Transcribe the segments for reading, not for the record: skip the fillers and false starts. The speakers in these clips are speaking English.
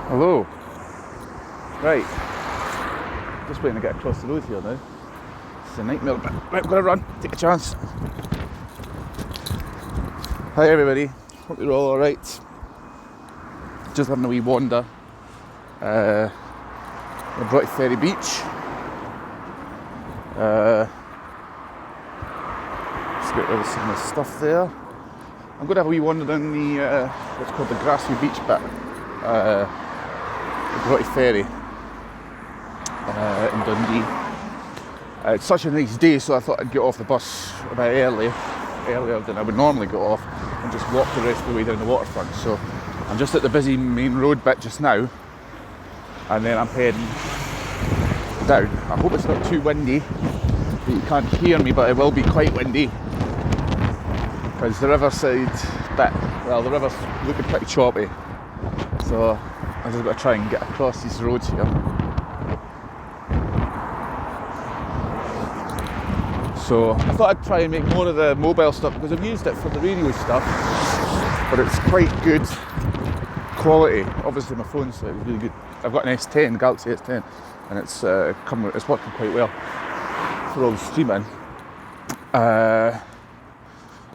Hello. Right. Just waiting to get across the road here now. It's a nightmare, but right, I'm gonna run, take a chance. Hi everybody. Hope you're all alright. Just having a wee wander. River Tay Beach. Just get rid of some of the stuff there. I'm going to have a wee wander down the what's called the grassy beach bit, the River Tay in Dundee. It's such a nice day, so I thought I'd get off the bus a bit earlier than I would normally get off, and just walk the rest of the way down the waterfront. So I'm just at the busy main road bit just now, and then I'm heading down. I hope it's not too windy that you can't hear me, but it will be quite windy because the riverside bit, well, the river's looking pretty choppy, so I've just got to try and get across these roads here. So I thought I'd try and make more of the mobile stuff because I've used it for the radio stuff, but it's quite good quality. Obviously my phone's really good. I've got an S10, Galaxy S10, and it's working quite well for all the streaming.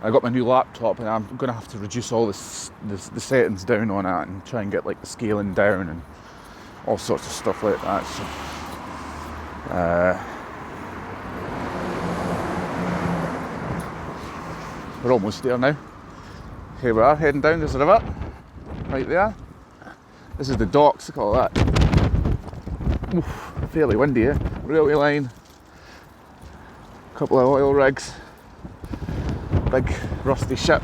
I got my new laptop, and I'm going to have to reduce all the settings down on it and try and get like the scaling down and all sorts of stuff like that. So, we're almost there now. Here we are, heading down. There's the river, right there. This is the docks, look at all that. Oof, fairly windy, eh? Railway line, a couple of oil rigs, big rusty ship.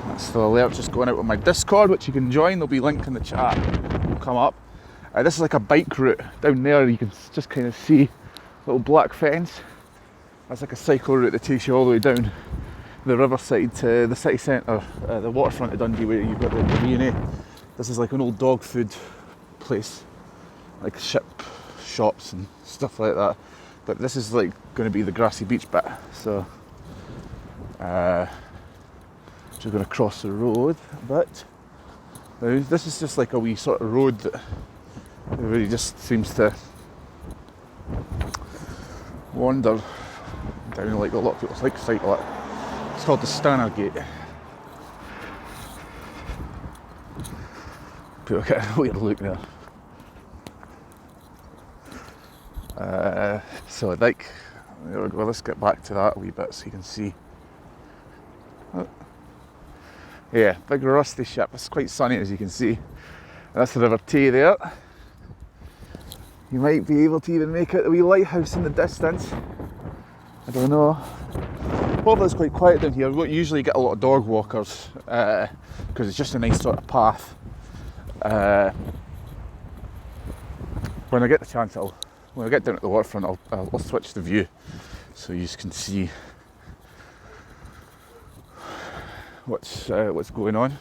That's the alert just going out on my Discord, which you can join. There'll be a link in the chat. It'll come up. This is like a bike route down there. You can just kind of see a little black fence. That's like a cycle route that takes you all the way down the riverside to the city centre, the waterfront of Dundee, where you've got the V&A. This is like an old dog food place, like ship shops and stuff like that. But this is like going to be the grassy beach bit. So, just going to cross the road a bit. Now, this is just like a wee sort of road that really just seems to wander down like a lot of people like to cycle it. It's called the Stanner Gate. People get a weird look there. So like, there we go, let's get back to that a wee bit so you can see. Oh. Yeah, big rusty ship. It's quite sunny as you can see. That's the River Tay there. You might be able to even make out the wee lighthouse in the distance. I don't know. Hopefully it's quite quiet down here. We don't usually get a lot of dog walkers because it's just a nice sort of path. When I get the chance, when I get down at the waterfront, I'll switch the view so you can see what's going on.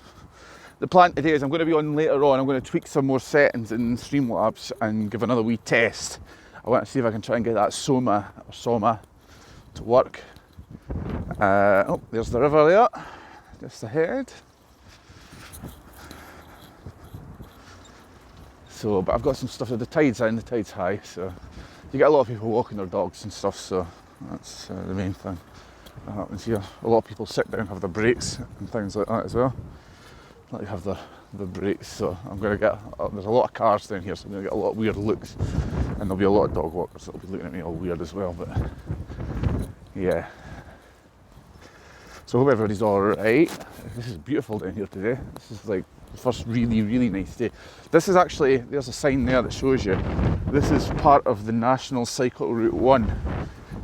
The plan today is I'm going to be on later on. I'm going to tweak some more settings in Streamlabs and give another wee test. I want to see if I can try and get that Soma to work. Oh, there's the river there, just ahead. So, but I've got some stuff. The tide's in, the tide's high, so you get a lot of people walking their dogs and stuff. So that's the main thing that happens here. A lot of people sit down, have their breaks and things like that as well. Like have their breaks. So I'm going to get. There's a lot of cars down here, so I'm going to get a lot of weird looks, and there'll be a lot of dog walkers that'll be looking at me all weird as well. But yeah. So I hope everybody's alright. This is beautiful down here today. This is like the first really, really nice day. This is actually, there's a sign there that shows you, this is part of the National Cycle Route 1.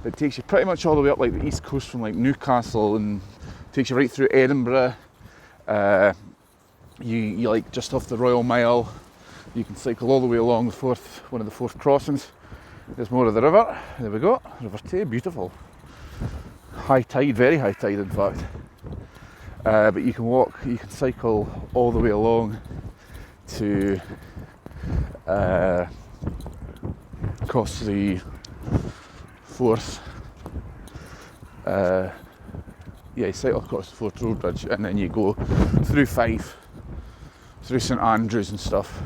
It takes you pretty much all the way up like the east coast from like Newcastle and takes you right through Edinburgh. You like just off the Royal Mile. You can cycle all the way along one of the fourth crossings. There's more of the river. There we go, River Tay, beautiful. High tide, very high tide in fact. But you can cycle all the way along to across the fourth. You cycle across the Fourth Road Bridge and then you go through Fife. through St Andrews and stuff,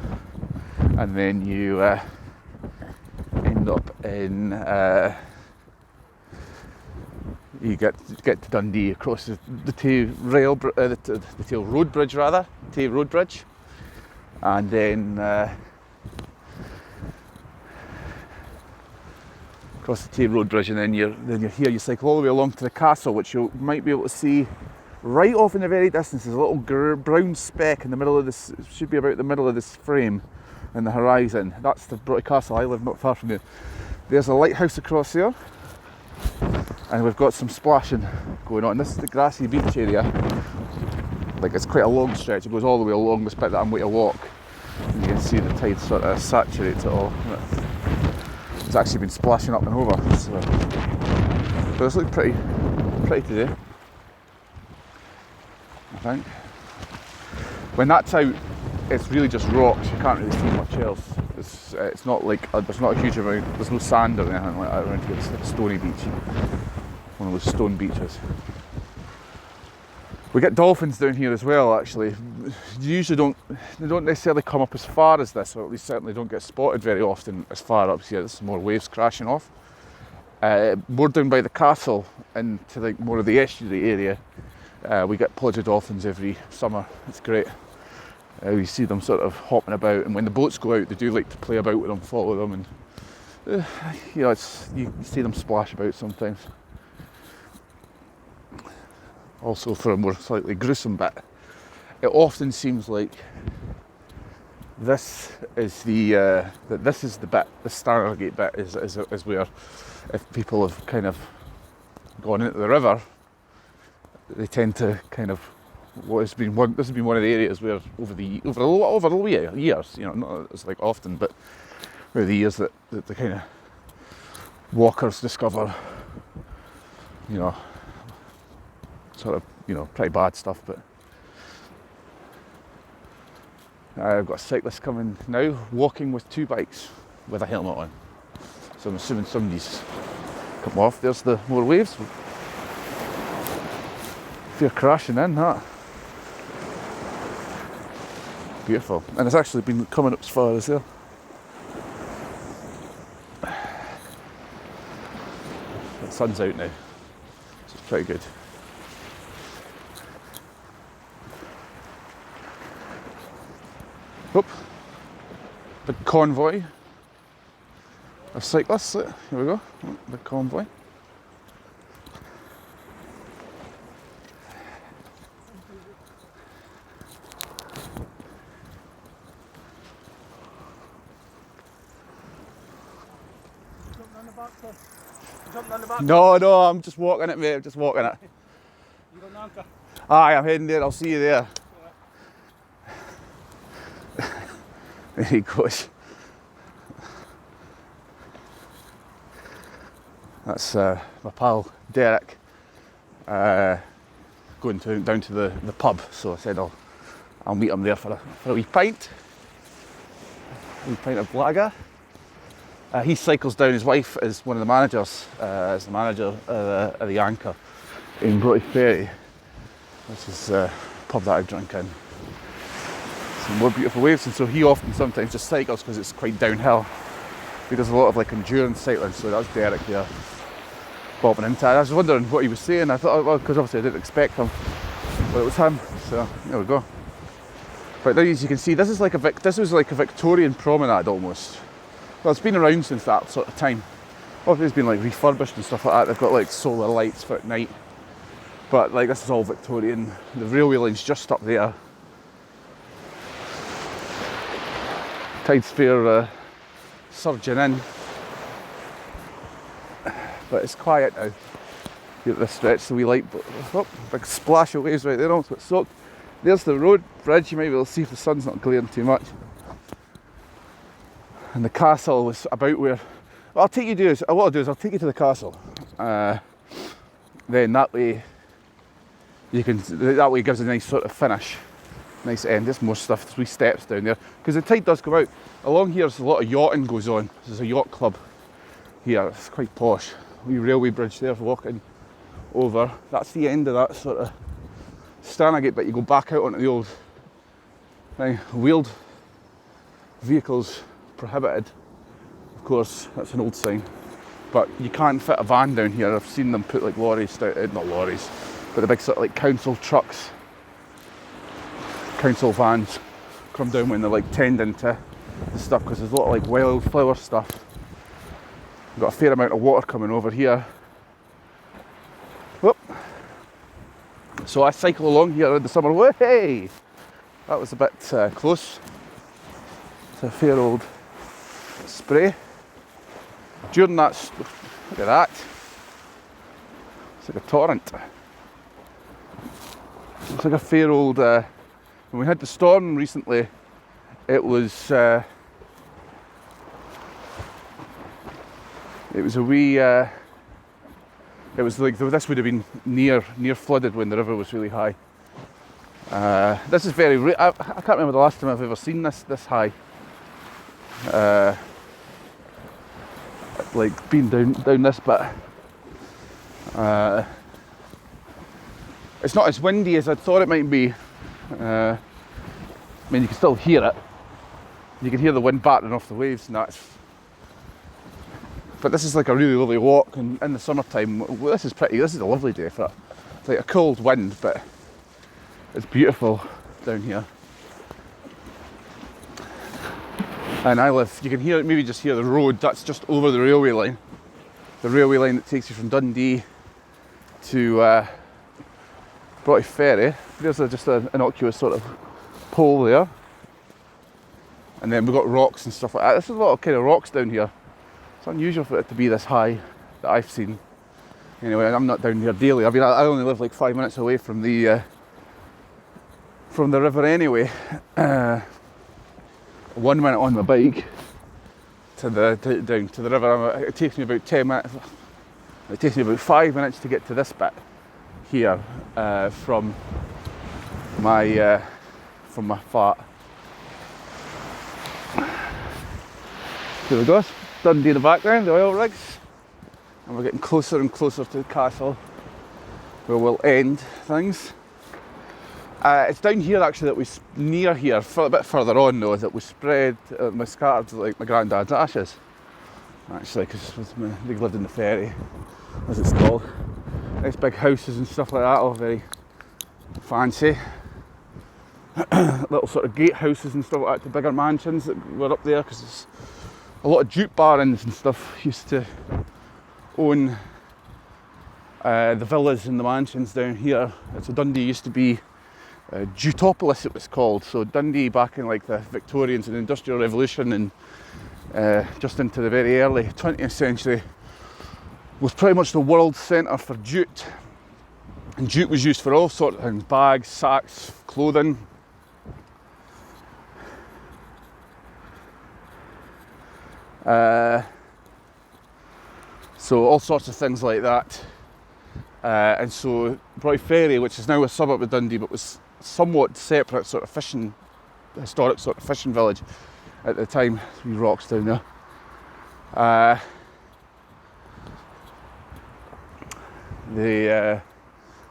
and then you end up in you get to Dundee across the Tay the Tay Road Bridge rather, Tay Road Bridge, and then across the Tay Road Bridge, and then you're here. You cycle all the way along to the castle, which you might be able to see right off in the very distance. There's a little brown speck in the middle of this. It should be about the middle of this frame in the horizon. That's the Broughty Castle. I live not far from there. There's a lighthouse across there, and we've got some splashing going on. This is the grassy beach area. Like, it's quite a long stretch. It goes all the way along this bit that I'm going to walk, and you can see the tide sort of saturates it all. It's actually been splashing up and over, so but it's looking pretty today, I think. When that's out, it's really just rocks. You can't really see much else. It's not like there's not a huge amount. There's no sand or anything like that around here. It's like a stony beach, one of those stone beaches. We get dolphins down here as well. Actually, they don't necessarily come up as far as this, or at least certainly don't get spotted very often as far up here. There's some more waves crashing off. More down by the castle into like more of the estuary area, we get pods of dolphins every summer. It's great. We see them sort of hopping about, and when the boats go out, they do like to play about with them, follow them, and you see them splash about sometimes. Also, for a more slightly gruesome bit, it often seems like this is the bit, the Stargate bit is where, if people have kind of gone into the river, they tend to kind of. This has been one of the areas where over the years, you know, not as like often, but over the years that the kind of walkers discover, you know, sort of, you know, pretty bad stuff. But I've got a cyclist coming now, walking with two bikes with a helmet on. So I'm assuming somebody's come off. There's the more waves. Fear crashing in, that. Beautiful. And it's actually been coming up as far as there. The sun's out now, so it's pretty good. Oop. Big convoy of cyclists. Here we go. Big convoy. No, I'm just walking it, mate. I'm just walking it. You got an anchor? Aye, I'm heading there. I'll see you there. There he goes. That's my pal Derek going down to the pub. So I said I'll meet him there for a wee pint. A wee pint of lager. He cycles down. His wife is one of the managers, is the manager of the Anchor in Broughty Ferry, which is a pub that I drink in. Some more beautiful waves, and so he often sometimes just cycles because it's quite downhill. He does a lot of like endurance cycling, so that's Derek there bobbing into it. I was wondering what he was saying. I thought, well, because obviously I didn't expect him, but it was him. So there we go. But there, as you can see, this was like a Victorian promenade almost. Well, it's been around since that sort of time. Obviously it's been like refurbished and stuff like that. They've got like solar lights for at night. But like this is all Victorian. The railway line's just up there. Tide's fair surging in. But it's quiet now. Here at this stretch, the wee light, big splash of waves right there, almost got soaked. There's the road bridge. You might be able to see if the sun's not glaring too much. And the castle was about where. What I'll take you to I'll take you to the castle. Then that way it gives a nice sort of finish, nice end. There's more stuff. There's wee steps down there because the tide does come out. Along here, there's a lot of yachting goes on. There's a yacht club here. It's quite posh. Wee railway bridge there for walking over. That's the end of that sort of Stanagate bit. You go back out onto the old Now, wheeled vehicles prohibited. Of course, that's an old sign. But you can't fit a van down here. I've seen them put like lorries down, not lorries, but the big sort of like council trucks, council vans come down when they're like tending to the stuff, because there's a lot of like wildflower stuff. We've got a fair amount of water coming over here. Whoop. So I cycle along here in the summer. Hey, that was a bit close. It's a fair old spray. During that, look at that. It's like a torrent. It's like a fair old. When we had the storm recently, it was a wee. It was like this would have been near flooded when the river was really high. This is very. I can't remember the last time I've ever seen this high. Like being down this bit. It's not as windy as I thought it might be. I mean, you can still hear it. You can hear the wind battering off the waves and that. But this is like a really lovely walk, and in the summertime, this is a lovely day for it. It's like a cold wind, but it's beautiful down here. And I live, you can hear, maybe just hear the road, that's just over the railway line. The railway line that takes you from Dundee to Broughty Ferry. There's just an innocuous sort of pole there. And then we've got rocks and stuff like that. There's a lot of kind of rocks down here. It's unusual for it to be this high that I've seen. Anyway, I'm not down here daily. I mean, I only live like 5 minutes away from the river anyway. 1 minute on my bike down to the river. It takes me about 10 minutes. It takes me about 5 minutes to get to this bit here from my flat. Here we go. Dundee in the background, the oil rigs, and we're getting closer and closer to the castle where we'll end things. It's down here actually that we near here, a bit further on though, that we spread my scattered like my granddad's ashes. Actually, because they lived in the ferry, as it's called. Nice big houses and stuff like that, all very fancy. Little sort of gatehouses and stuff like that to bigger mansions that were up there, because a lot of jute barons and stuff used to own the villas and the mansions down here. So Dundee used to be Jutopolis, it was called. So Dundee back in like the Victorians and Industrial Revolution and just into the very early 20th century was pretty much the world centre for jute. And jute was used for all sorts of things: bags, sacks, clothing. So all sorts of things like that. And so Broughty Ferry, which is now a suburb of Dundee, but was somewhat separate sort of historic sort of fishing village at the time. 3 rocks down there.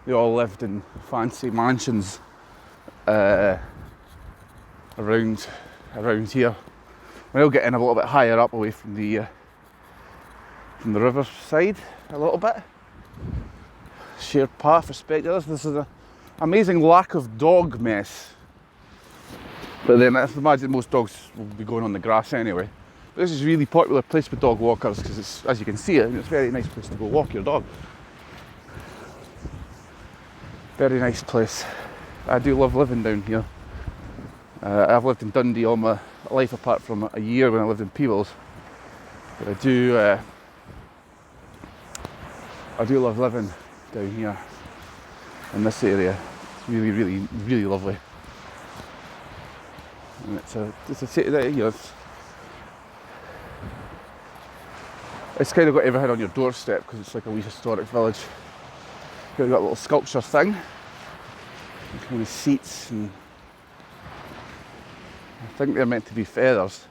They all lived in fancy mansions around here. We'll get in a little bit higher up, away from the riverside a little bit. Shared path, respect others. This is an amazing lack of dog mess. But then I imagine most dogs will be going on the grass anyway. But this is a really popular place for dog walkers, because it's, as you can see, it's a very nice place to go walk your dog. Very nice place. I do love living down here. I've lived in Dundee all my life, apart from a year when I lived in Peebles. But I do love living down here in this area. It's really, really, really lovely. And it's kind of got everything on your doorstep, because it's like a wee historic village. You've got a little sculpture thing, kind of seats, and I think they're meant to be feathers.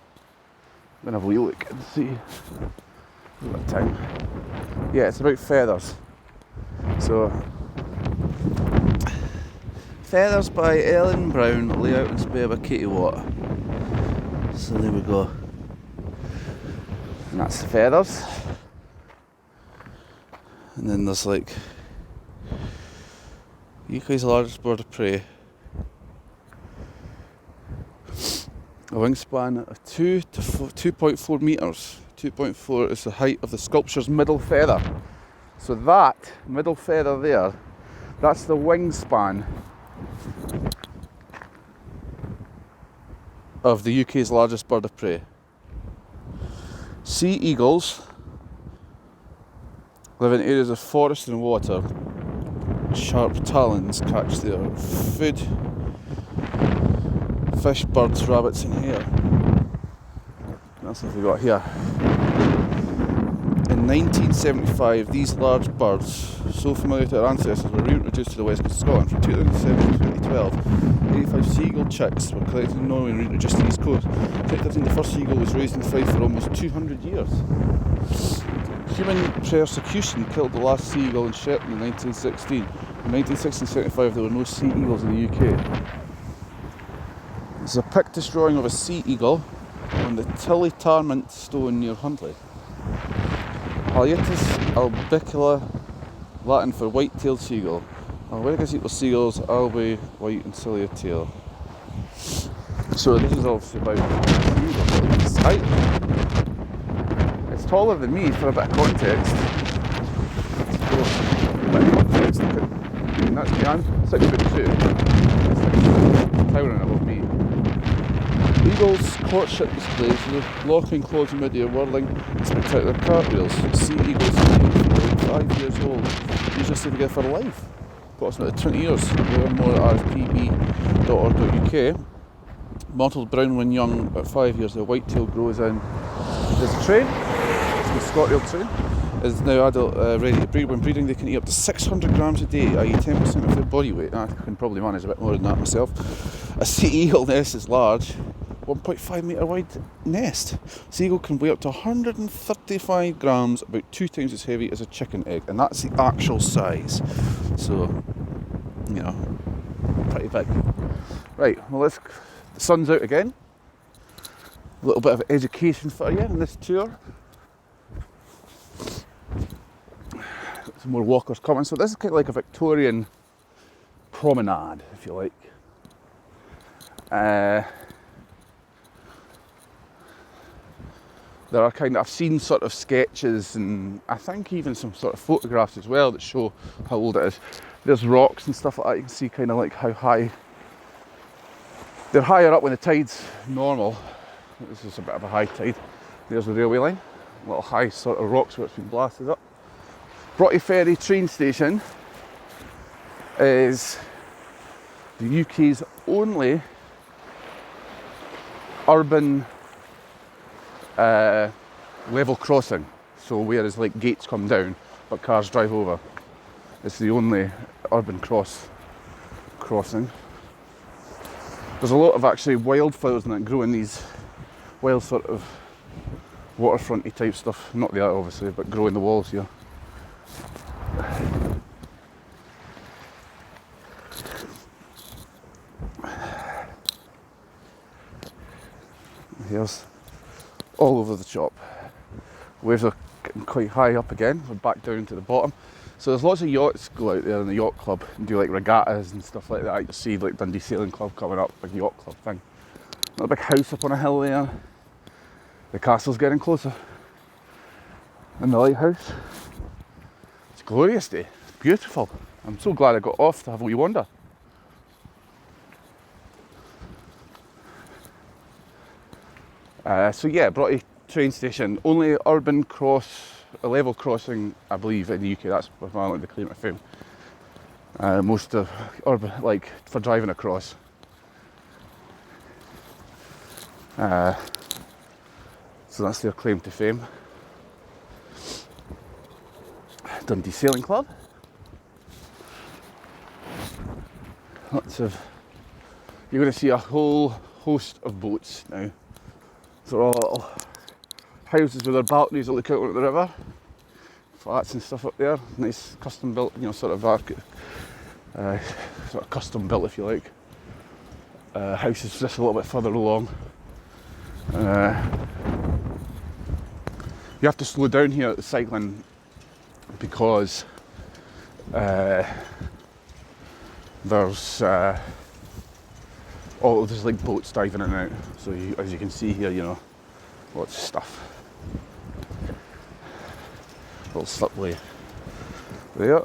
I'm gonna have a wee look and see what time. Yeah, it's about feathers. So Feathers by Ellen Brown, layout inspired by Katie Watt. So there we go. And that's the feathers. And then there's like UK's largest bird of prey. A wingspan of 2.4 metres. 2.4 is the height of the sculpture's middle feather. So that middle feather there, that's the wingspan of the UK's largest bird of prey. Sea eagles live in areas of forest and water. Sharp talons catch their food. Fish, birds, rabbits and hare. That's what we got here. In 1975, these large birds, so familiar to our ancestors, were reintroduced to the west coast of Scotland. From 2007 to 2012, 85 seagull chicks were collected in Norway and reintroduced to the east coast. In 2013, the first seagull was raised in Fife for almost 200 years. Human persecution killed the last seagull in Shetland in 1916. In 1960-75, there were no sea eagles in the UK. There's a pictus drawing of a sea eagle on the Tilly Tarmant stone near Hundley. Haliatus albicula, Latin for white-tailed seagull. Albicus equals seagulls, albi, white and ciliate tail. So this is obviously about seagulls. It's taller than me for a bit of context. I'm 6'2". Towering above me. Eagles' courtship displays with locking claws in mid-air, whirling and spectacular cartwheels. Sea eagles are 5 years old, usually stay together for life. Approximately 20 years. Learn more at rspb.org.uk. Mottled brown when young, at 5 years, the whitetail grows in. There's a train, it's the ScotRail train, is now adult ready to breed. When breeding, they can eat up to 600 grams a day, i.e. 10% of their body weight. I can probably manage a bit more than that myself. A sea eagle nest is large, 1.5 metre wide nest. Sea eagle can weigh up to 135 grams, about 2 times as heavy as a chicken egg, and that's the actual size. So, you know, pretty big. Right, well the sun's out again. A little bit of education for you in this tour. Some more walkers coming. So this is kind of like a Victorian promenade, if you like. There are I've seen sort of sketches and I think even some sort of photographs as well that show how old it is. There's rocks and stuff like that. You can see kind of like how high. They're higher up when the tide's normal. This is a bit of a high tide. There's the railway line. Little high sort of rocks where it's been blasted up. Broughty Ferry train station is the UK's only urban level crossing. So whereas like gates come down but cars drive over, it's the only urban crossing. There's a lot of actually wildflowers that grow in these wild sort of waterfronty type stuff. Not that obviously, but grow in the walls here. Here's all over the shop. Waves are getting quite high up again. We're back down to the bottom. So there's lots of yachts go out there in the yacht club and do like regattas and stuff like that. You see like Dundee Sailing Club coming up, big yacht club thing. Got a big house up on a hill there. The castle's getting closer. And the lighthouse. It's a glorious day. It's beautiful. I'm so glad I got off to have a wee wander. So yeah, Broughty train station, only urban level crossing, I believe, in the UK. That's my the claim to fame. Most of urban, like for driving across. So that's their claim to fame. Dundee Sailing Club. You're going to see a whole host of boats now. So all little houses with their balconies that look out onto the river. Flats and stuff up there. Nice custom built, sort of sort of custom built, if you like. House is just a little bit further along. You have to slow down here at the cycling because there's there's like boats diving in and out. So as you can see here, you know, lots of stuff. A little slipway there.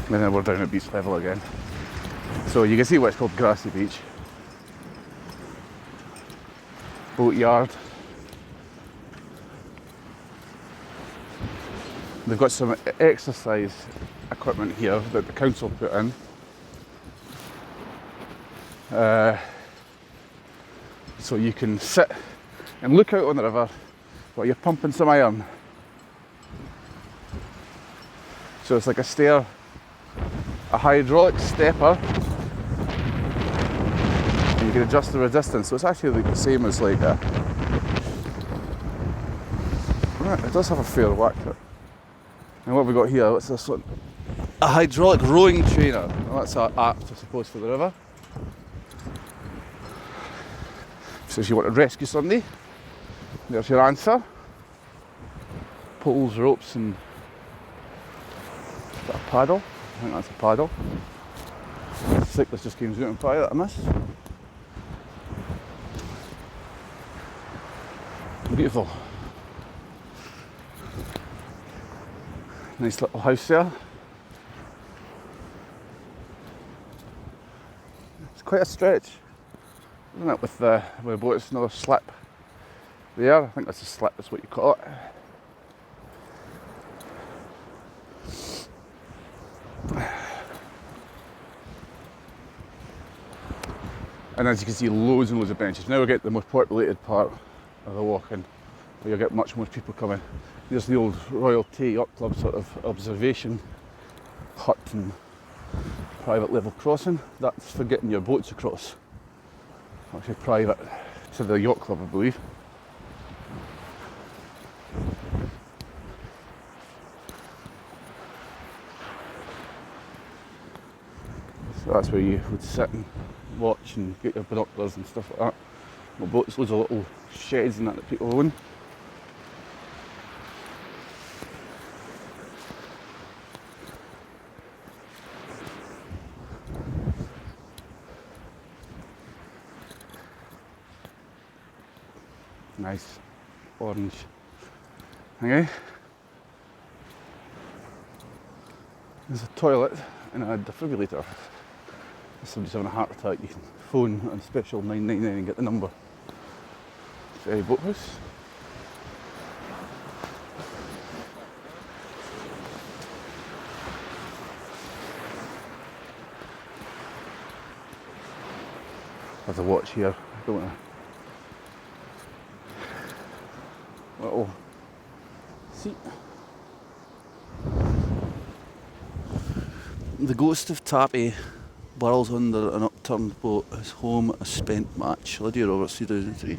And then we're down at beach level again. So you can see what's called Grassy Beach. Boat yard. They've got some exercise equipment here that the council put in. So you can sit and look out on the river while you're pumping some iron. So it's like a stair, a hydraulic stepper, and you can adjust the resistance. So it's actually like the same as like a, it does have a fair whack to it. And what have we got here? What's this one? A hydraulic rowing trainer. Well, that's apt, I suppose, for the river. So if you want to rescue somebody, there's your answer. Poles, ropes, and is that a paddle? I think that's a paddle. The cyclist just came zooming by that I missed. Beautiful. Nice little house there. It's quite a stretch, isn't it, with the boat? It's another slip there. I think that's a slip, that's what you call it. And as you can see, loads and loads of benches. Now we get the most populated part of the walk-in, where you'll get much more people coming. There's the old River Tay Yacht Club sort of observation hut and private level crossing. That's for getting your boats across. Actually private to the yacht club, I believe. So that's where you would sit and watch and get your binoculars and stuff like that. Well, boats, loads of little sheds and that people own. Nice orange thingy. There's a toilet and a defibrillator. If somebody's having a heart attack, you can phone on special 999 and get the number. Ferry boathouse. I have to watch here. I don't want to. Little seat. The ghost of Tappy burrows under an upturned boat, his home a spent match. Lydia Roberts, 2003.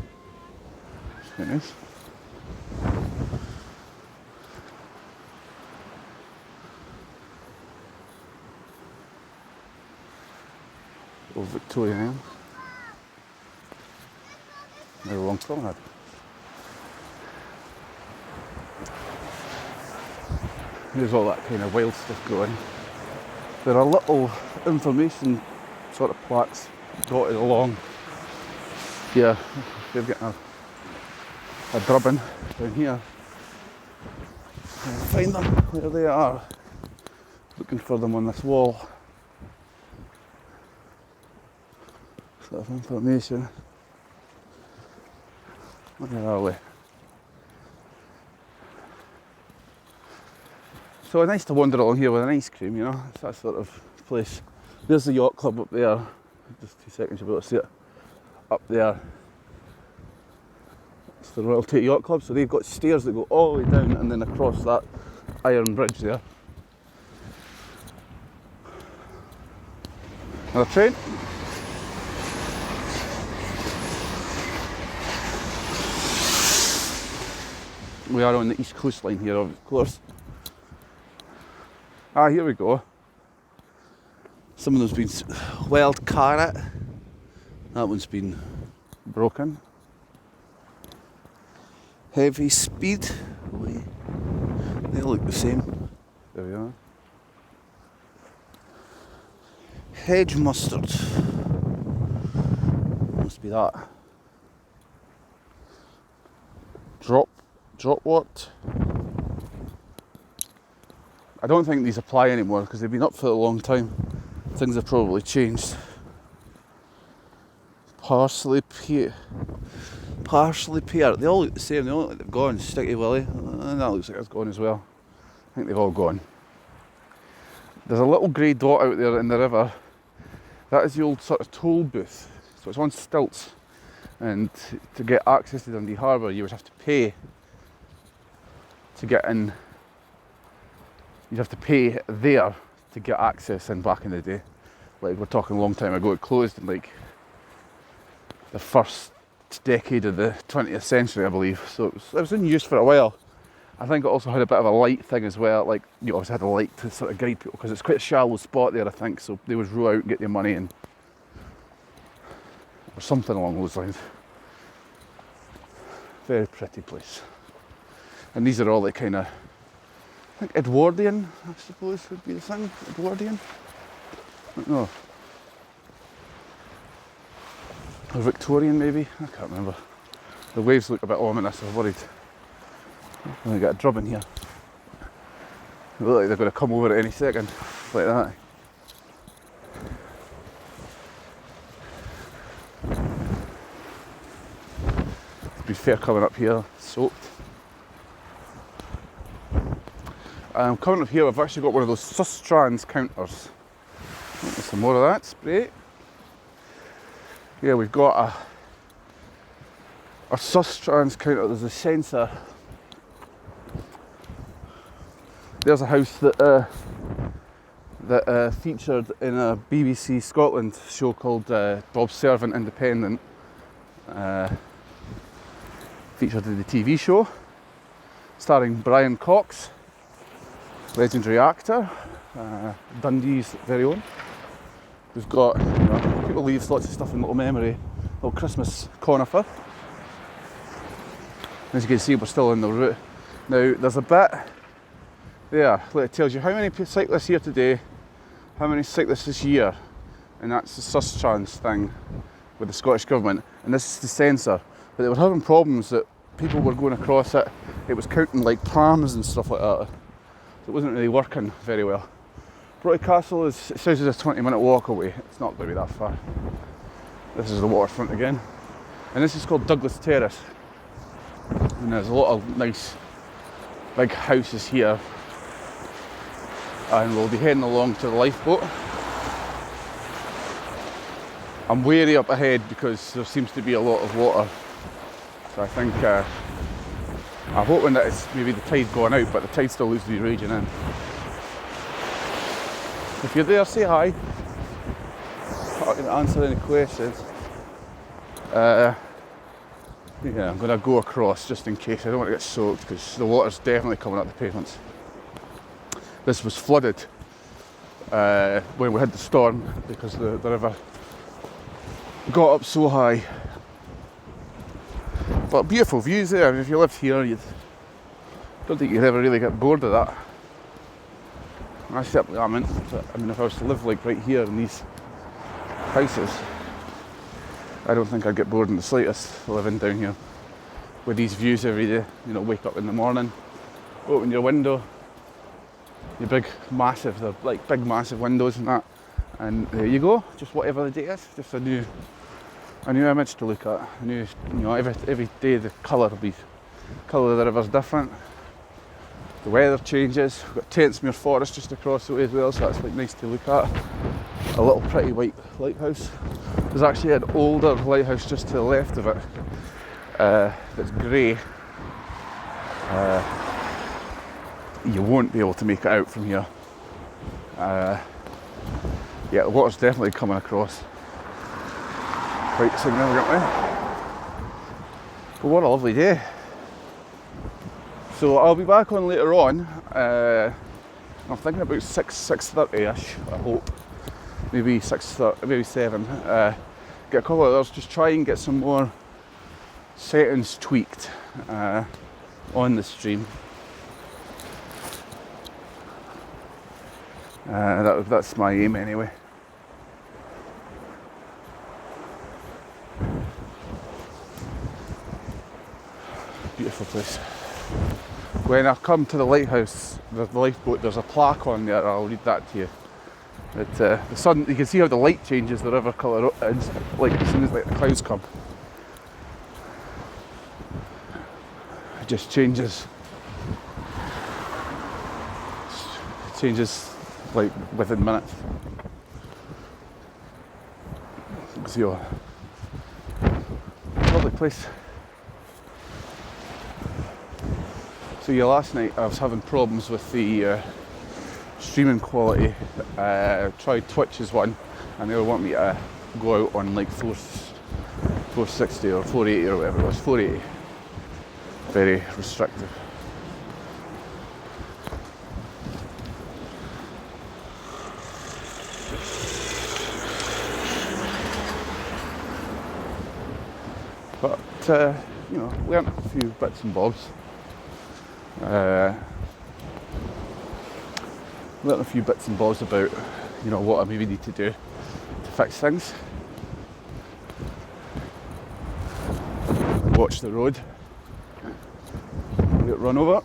It's quite nice. Old Victorian Island. Now long promenade. There's all that kind of wild stuff going. There are little information sort of plaques dotted along. Yeah, they've got a drubbing down here. I'll find them where they are. Looking for them on this wall. Sort of information. Where are we? So nice to wander along here with an ice cream, you know, it's that sort of place. There's the yacht club up there. Just 2 seconds, you'll be able to see it up there. It's the River Tay Yacht Club, so they've got stairs that go all the way down and then across that iron bridge there. Another train. We are on the east coastline here, of course. Ah, here we go. Some of them's been wild carrot. That one's been broken. Heavy speed. They all look the same. There we are. Hedge mustard. Must be that. Dropwort. I don't think these apply anymore because they've been up for a long time. Things have probably changed. Parsley pear. They all look the same. They all look like they've gone. Sticky willy. And that looks like it's gone as well. I think they've all gone. There's a little grey dot out there in the river. That is the old sort of toll booth. So it's on stilts. And to get access to Dundee Harbour, you would have to pay to get in. You'd have to pay there to get access in back in the day. Like, we're talking a long time ago. It closed in like the first decade of the 20th century, I believe. So it was in use for a while. I think it also had a bit of a light thing as well. Like, you always had a light to sort of guide people because it's quite a shallow spot there, I think. So they would row out and get their money in, or something along those lines. Very pretty place. And these are all like kind of, I think Edwardian, I suppose would be the thing. Edwardian? I don't know. Or Victorian maybe? I can't remember. The waves look a bit ominous, I'm worried. I'm going to get a drubbing here. They look like they're going to come over at any second, like that. To be fair, coming up here, soaked. Coming up here, I've actually got one of those Sustrans counters. There's some more of that spray. Yeah, we've got a Sustrans counter. There's a sensor. There's a house that featured in a BBC Scotland show called Bob Servant Independent. Featured in the TV show, starring Brian Cox, legendary actor, Dundee's very own. We've got, people leave lots of stuff in little memory, little Christmas conifer. As you can see, we're still on the route. Now, there's a bit there that tells you how many cyclists here today, how many cyclists this year, and that's the Sustrans thing with the Scottish Government, and this is the sensor. But they were having problems that people were going across it. It was counting like prams and stuff like that. So it wasn't really working very well. Broughty Castle it says it's a 20-minute walk away. It's not going to be that far. This is the waterfront again. And this is called Douglas Terrace. And there's a lot of nice big houses here. And we'll be heading along to the lifeboat. I'm wary up ahead because there seems to be a lot of water. So I think, I'm hoping that it's maybe the tide's gone out, but the tide still looks to be raging in. If you're there, say hi. I'm not going to answer any questions. Yeah, I'm going to go across just in case. I don't want to get soaked because the water's definitely coming up the pavements. This was flooded when we had the storm because the river got up so high. But beautiful views there. I mean, if you lived here, don't think you'd ever really get bored of that. I certainly am. I mean, if I was to live like right here in these houses, I don't think I'd get bored in the slightest living down here with these views every day. You know, wake up in the morning, open your window, your big massive windows and that, and there you go. Just whatever the day is, just a new image to look at. Every day the colour of the river's different. The weather changes. We've got Tentsmuir Forest just across the way as well, so that's like nice to look at. A little pretty white lighthouse. There's actually an older lighthouse just to the left of it that's grey. You won't be able to make it out from here. Yeah, the water's definitely coming across quite significantly. But what a lovely day. So I'll be back on later on. I'm thinking about 6:30ish, I hope. Maybe 6:30, maybe 7. Get a couple of hours, just try and get some more settings tweaked on the stream. That's my aim anyway. Beautiful place. When I come to the lighthouse, the lifeboat, there's a plaque on there. I'll read that to you. The sun, you can see how the light changes the river colour, like as soon as the clouds come. It just changes. It changes like within minutes. So, lovely place. So yeah, last night I was having problems with the streaming quality. Tried Twitch as one, and they want me to go out on like 460 or 480 or whatever it was. 480. Very restrictive. But you know, learnt a few bits and bobs. Learnt a few bits and bobs about, you know, what I maybe need to do to fix things. Watch the road. Get run over.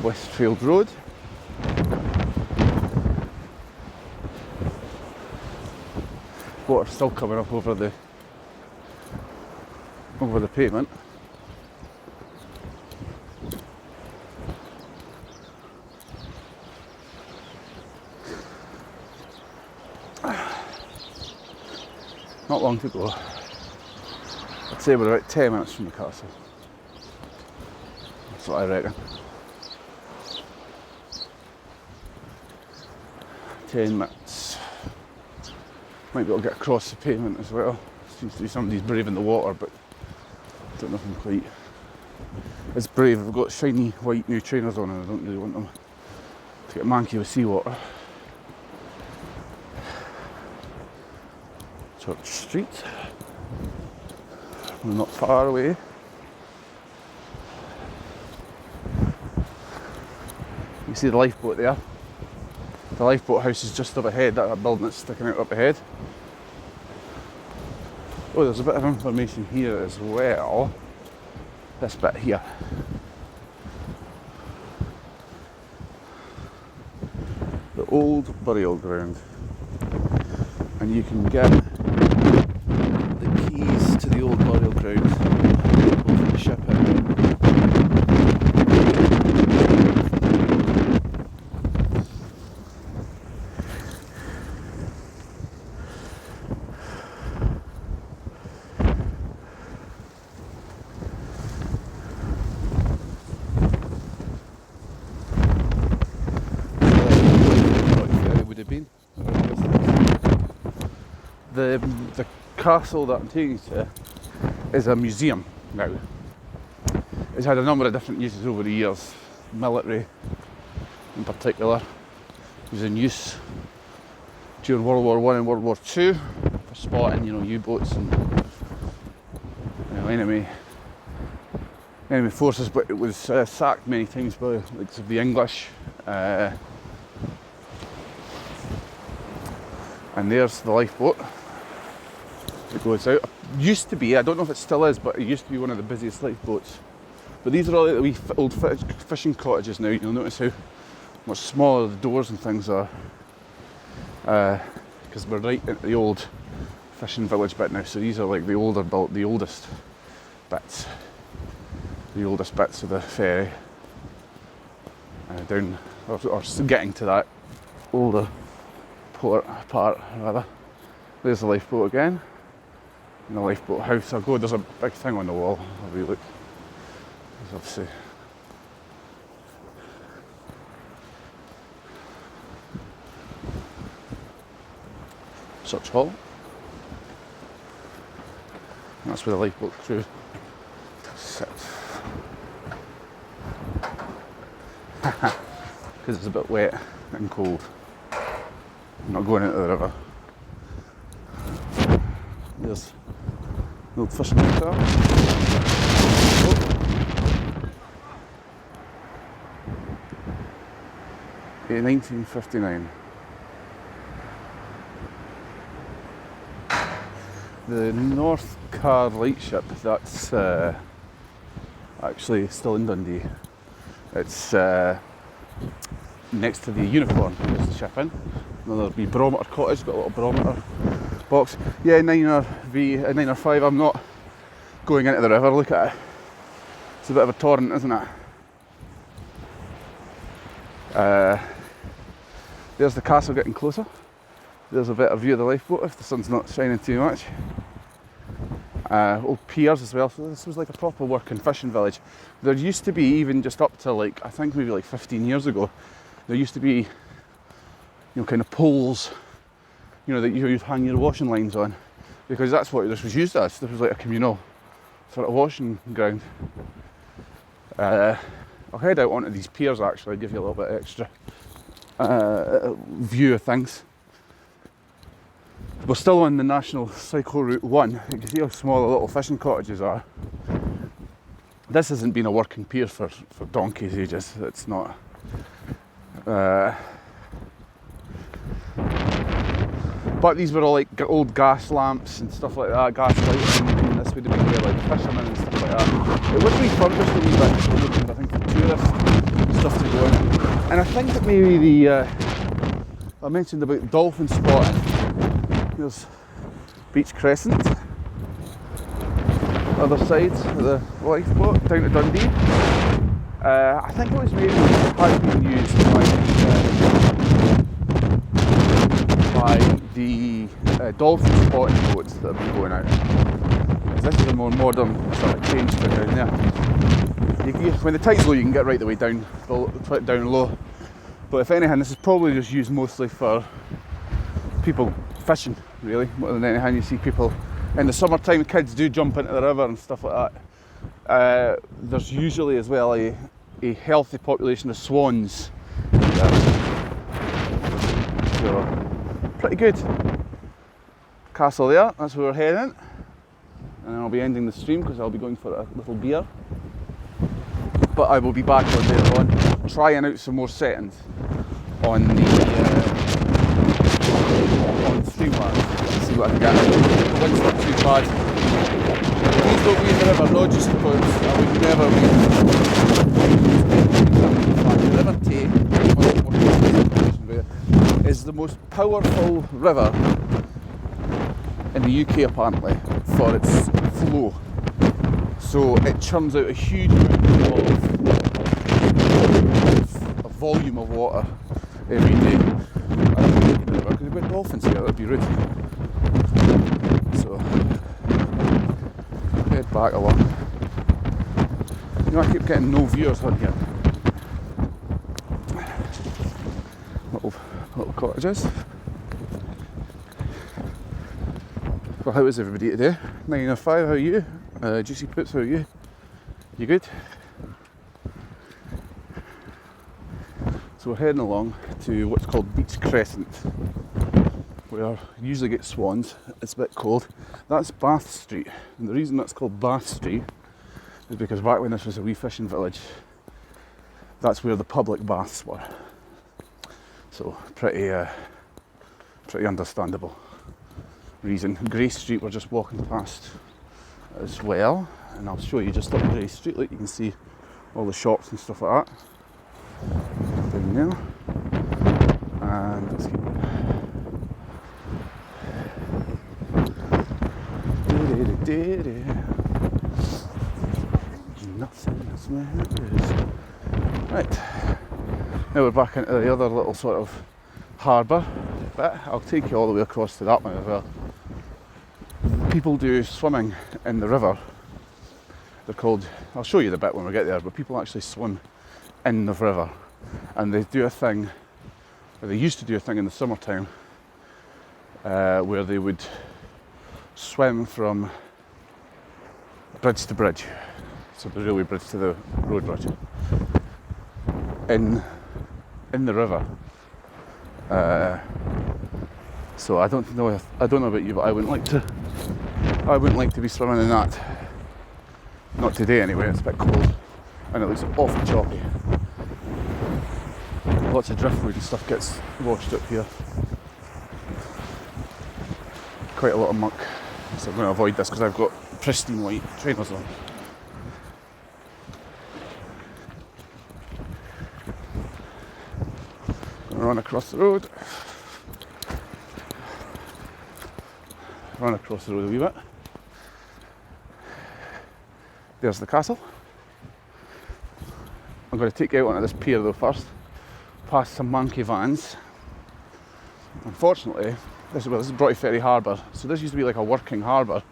Westfield Road. Water still coming up over the pavement. Not long to go. I'd say we're about 10 minutes from the castle. That's what I reckon. 10 minutes. Might be able to get across the pavement as well. Seems to be somebody's braving the water, but I don't know if I'm quite as brave. I've got shiny white new trainers on and I don't really want them to get manky with seawater. Church Street. We're not far away. You see the lifeboat there? The lifeboat house is just up ahead, that building that's sticking out up ahead. Oh, there's a bit of information here as well. This bit here. The old burial ground. And you can get the keys to the old burial ground over the ship here. Would have been. The castle that I'm taking you to is a museum now. It's had a number of different uses over the years. Military in particular. It was in use during World War I and World War II for spotting, you know, U-boats and, you know, enemy forces, but it was sacked many times by the English. And there's the lifeboat that goes out. Used to be, I don't know if it still is, but it used to be one of the busiest lifeboats. But these are all the wee old fishing cottages now. You'll notice how much smaller the doors and things are. Because we're right at the old fishing village bit now. So these are like the oldest bits. The oldest bits of the ferry. Down, or getting to that older part rather. There's the lifeboat again, and the lifeboat house. There's a big thing on the wall. I'll have a look. There's obviously Church Hall. That's where the lifeboat crew sit. Because it's a bit wet and cold. I'm not going into the river. There's the old fishing car. In 1959. The North Car lightship, that's actually still in Dundee. It's next to the Unicorn, there's the ship in. Another wee barometer cottage, got a little barometer box. Yeah, 9 or 5, I'm not going into the river, look at it. It's a bit of a torrent, isn't it? There's the castle getting closer. There's a better view of the lifeboat if the sun's not shining too much. Old piers as well, so this was like a proper working fishing village. There used to be, even just up to like, I think maybe like 15 years ago, there used to be, you know, kind of poles, you know, that you'd hang your washing lines on, because that's what this was used as. This was like a communal sort of washing ground. I'll head out onto these piers actually, give you a little bit extra view of things. We're still on the National Cycle Route 1. You can see how small the little fishing cottages are. This hasn't been a working pier for donkey's ages. It's not. But these were all like old gas lamps and stuff like that, gas lighting, and this would have been where like fishermen and stuff like that. It was refurbished a wee bit, so looking, I think, for tourist stuff to go in. And I think that maybe the, I mentioned about dolphin spotting. There's Beach Crescent, other side of the lifeboat, down to Dundee. I think it was maybe has been used by the dolphin spotting boats that have been going out. This is a more modern sort of change for down there. When the tide's low, you can get right the way down low. But if anything, this is probably just used mostly for people fishing, really, more than anything. You see people in the summertime, kids do jump into the river and stuff like that. There's usually as well a healthy population of swans there. So, pretty good. Castle there, that's where we're heading. And I'll be ending the stream because I'll be going for a little beer. But I will be back on later on, trying out some more settings on the Streamlabs. Let's see what I can get. The wind's not too bad. Please don't be in the river, not just because I would never be. The River Tay is the most powerful river in the UK apparently for its flow. So it churns out a huge amount of volume of water every day. I don't think we could because we've got dolphins here, that'd be rude. So, head back along. You know, I keep getting no viewers on here. Little cottages. Well, how is everybody today? 9 or 5, how are you? Juicy Poots, how are you? You good? So we're heading along to what's called Beach Crescent, where you usually get swans. It's a bit cold. That's Bath Street, and the reason that's called Bath Street is because back when this was a wee fishing village, that's where the public baths were. So pretty understandable reason. Grey Street we're just walking past as well, and I'll show you just up Grey Street. Like you can see all the shops and stuff like that down there. And let's keep nothing else matters. Right, now we're back into the other little sort of harbour bit. I'll take you all the way across to that one as well. People do swimming in the river. They're called, I'll show you the bit when we get there, but people actually swim in the river. And they do a thing, or they used to do a thing in the summertime, where they would swim from bridge to bridge, so the railway bridge to the road bridge, in the river. So I don't know about you, but I wouldn't like to be swimming in that. Not today anyway. It's a bit cold and it looks awful choppy. Lots of driftwood and stuff gets washed up here. Quite a lot of muck. So I'm going to avoid this because I've got pristine white trainers on. Gonna run across the road. Run across the road a wee bit. There's the castle. I'm going to take you out onto this pier though first, past some monkey vans. Unfortunately, this is Broughty Ferry Harbour, so this used to be like a working harbour.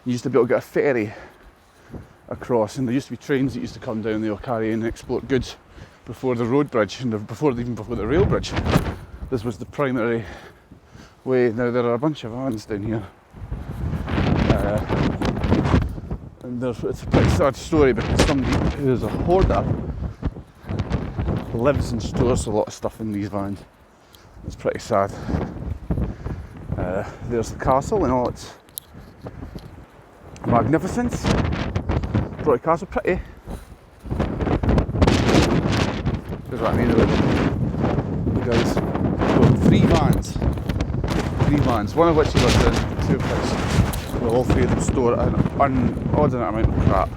You used to be able to get a ferry across, and there used to be trains that used to come down, they would carry in and export goods before the road bridge, and even before the rail bridge. This was the primary way. Now there are a bunch of vans down here. And it's a pretty sad story because somebody who's a hoarder lives and stores a lot of stuff in these vans. It's pretty sad. There's the castle in all its magnificence. Broughty Castle, pretty. There's that near the guys. Well, three vans, one of which he lives in, two of which, well, all three of them store an inordinate amount of crap.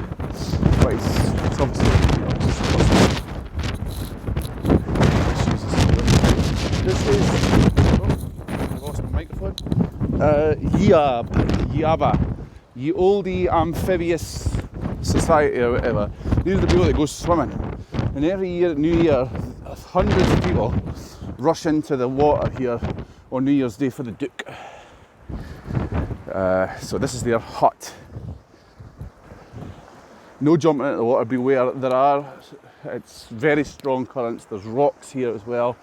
But it's obviously, this is, I lost my microphone. Yaba, Ye Olde Amphibious Society or whatever. These are the people that go swimming. And every year at New Year, hundreds of people rush into the water here on New Year's Day for the Duke. So this is their hut. No jumping into the water, beware. It's very strong currents. There's rocks here as well.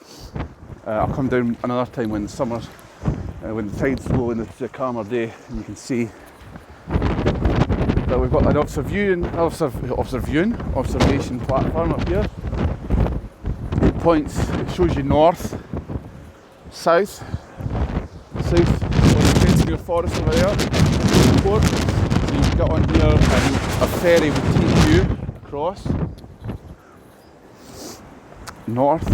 I'll come down another time when the summer's, when the tide's low and it's a calmer day, and you can see that we've got an observation platform up here. It shows you north, south, on the Fensmere Forest over there, port. So you can get on here and a ferry would take you across. North,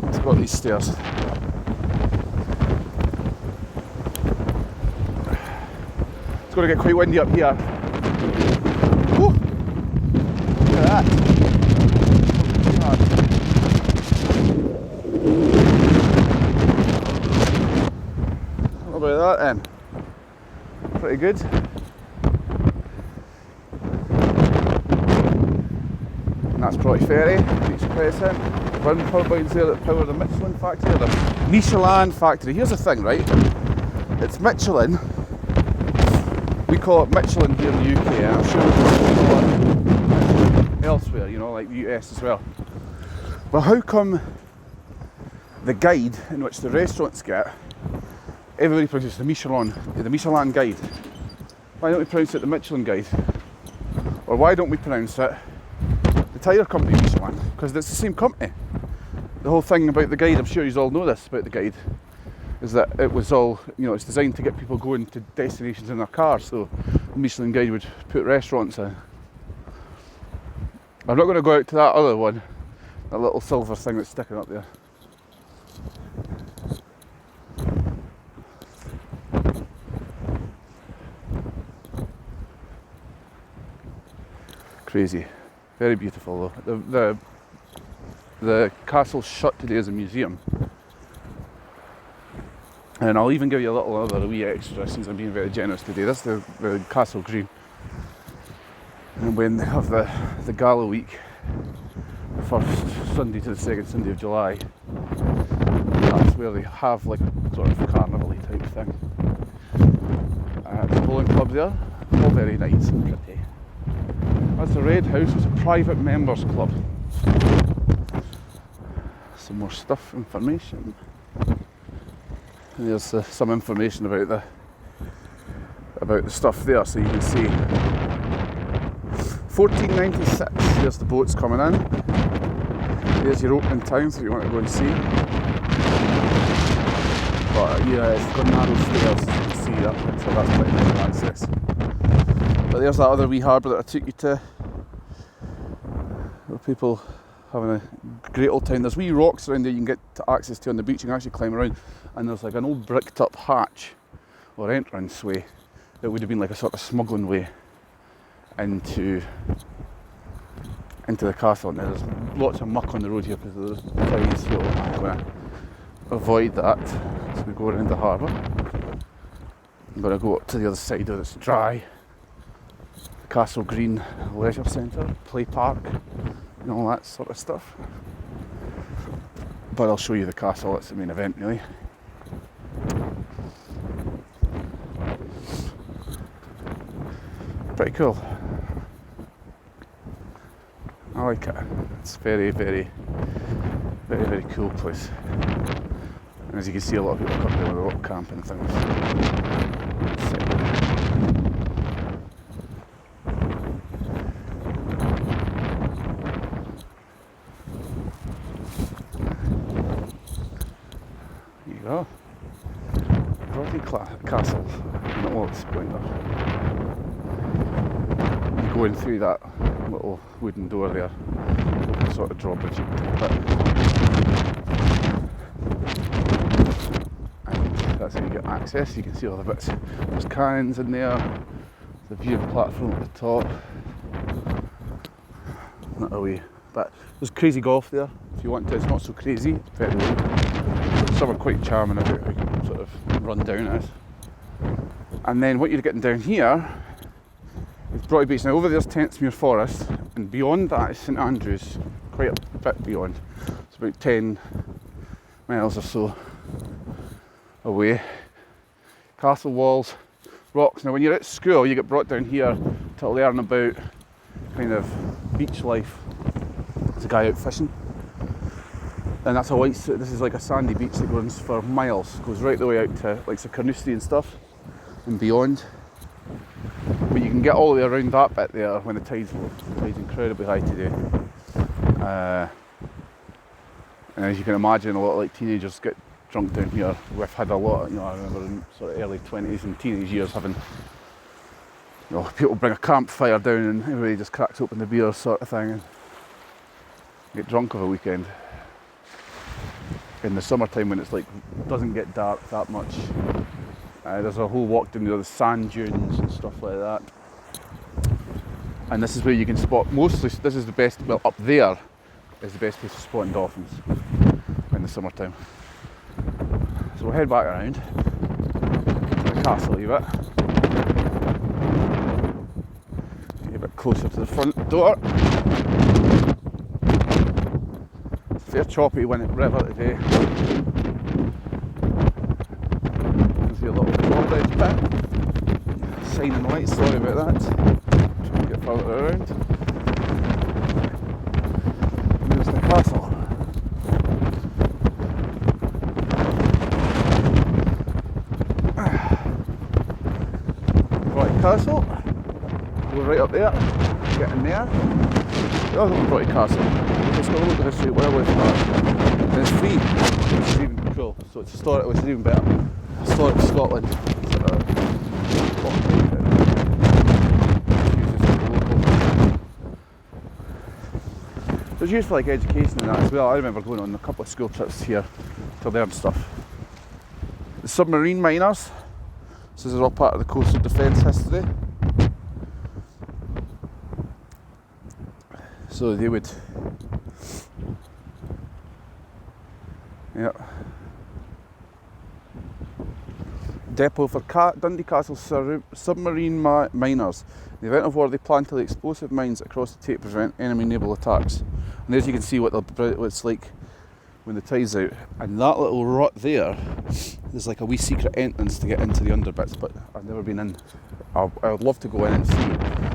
it's got these stairs. It's going to get quite windy up here. Woo! Look at that. What about that then? Pretty good. And that's Broughty Ferry, Beach Crescent. Wind turbines there that power the Michelin factory, the Michelin factory. Here's the thing, right? It's Michelin. We call it Michelin here in the UK, and I'm sure we call it elsewhere, you know, like the US as well. Well, how come the guide in which the restaurants get, everybody pronounces the Michelin guide? Why don't we pronounce it the Michelin guide? Or why don't we pronounce it the tyre company Michelin? Because it's the same company. The whole thing about the guide, I'm sure you all know this about the guide, is that it was all, you know, it's designed to get people going to destinations in their cars, so the Michelin guide would put restaurants in. I'm not going to go out to that other one, that little silver thing that's sticking up there. Crazy, very beautiful though. The castle's shut today as a museum. And I'll even give you a little other wee extra since I'm being very generous today. That's the Castle Green. And when they have the Gala week, the first Sunday to the second Sunday of July, that's where they have like a sort of carnival-y type thing. The bowling club there, all very nice and pretty. That's the Red House, it's a private members club. Some more stuff, information. And there's some information about the stuff there, so you can see 1496. There's the boats coming in. There's your opening times if you want to go and see. But yeah, it's got narrow stairs, as you can see there, so that's quite nice access. But there's that other wee harbour that I took you to, where people having a great old time. There's wee rocks around there you can get access to on the beach. You can actually climb around, and there's like an old bricked up hatch or entrance way that would have been like a sort of smuggling way into the castle. And there's lots of muck on the road here because of the tides, so I'm going to avoid that. So we go around the harbour. I'm going to go up to the other side where it's dry. The Castle Green Leisure Centre, play park, and all that sort of stuff. But I'll show you the castle, that's the main event really. Pretty cool. I like it. It's very, very, very, very cool place. And as you can see, a lot of people come there with a lot of camping and things. There you go. River Tay Castle. Not all splendor. You're going through that little wooden door there, sort of drawbridge you can take it. And that's how you get access. You can see all the bits. There's cannons in there, the viewing platform at the top. Not away. But there's crazy golf there if you want to. It's not so crazy, very low. Some are quite charming about how sort of run down it is. And then what you're getting down here is Brotty Beach. Now over there's Tentsmuir Forest, and beyond that is St Andrews, quite a bit beyond. It's about 10 miles or so away. Castle walls, rocks. Now when you're at school you get brought down here to learn about kind of beach life. There's a guy out fishing, and that's a white, this is like a sandy beach that goes for miles, goes right the way out to like Carnoustie and stuff and beyond. But you can get all the way around that bit there when the tide's low. The tide's incredibly high today. And as you can imagine, a lot of like teenagers get drunk down here. We've had a lot, you know, I remember in sort of early 20s and teenage years having, you know, people bring a campfire down and everybody just cracks open the beer sort of thing and get drunk over a weekend. In the summertime when it's like, doesn't get dark that much. There's a whole walk down the sand dunes and stuff like that. And this is where you can spot, mostly, this is the best, well up there is the best place for spotting dolphins in the summertime. So we'll head back around to the castle a wee bit. Get a bit closer to the front door. It's fair choppy when it's river today. A little drawbridge bit. Shining light, sorry about that. Try and get further around. And there's the castle. Right, castle. Go right up there. Get in there. The other Brotty Castle. It's got a look at history, wildlife park. And it's free, which is even cool. So it's historic, which is even better. Historic Scotland. There's used for like education and that as well. I remember going on a couple of school trips here to learn stuff. The submarine miners. So this is all part of the coastal defence history. So they would, yeah. Depot for Dundee Castle submarine miners. In the event of war, they plan to lay explosive mines across the Tay to prevent enemy naval attacks. And there's you can see what it's like when the tide's out. And that little rot there, there's like a wee secret entrance to get into the underbits, but I've never been in. I would love to go in and see,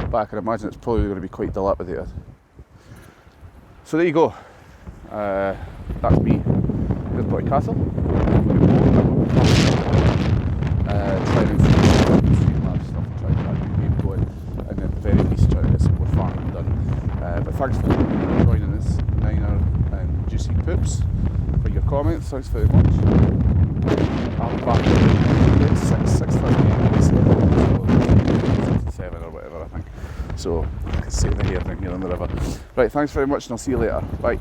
but I can imagine it's probably going to be quite dilapidated. So there you go. That's me. There's Brotty Castle. thanks for joining us, Niner and Juicy Poops, for your comments. Thanks very much. I'll be back at 6:37 or whatever, I think. So I can save the hair down here on the river. Right, thanks very much, and I'll see you later. Bye.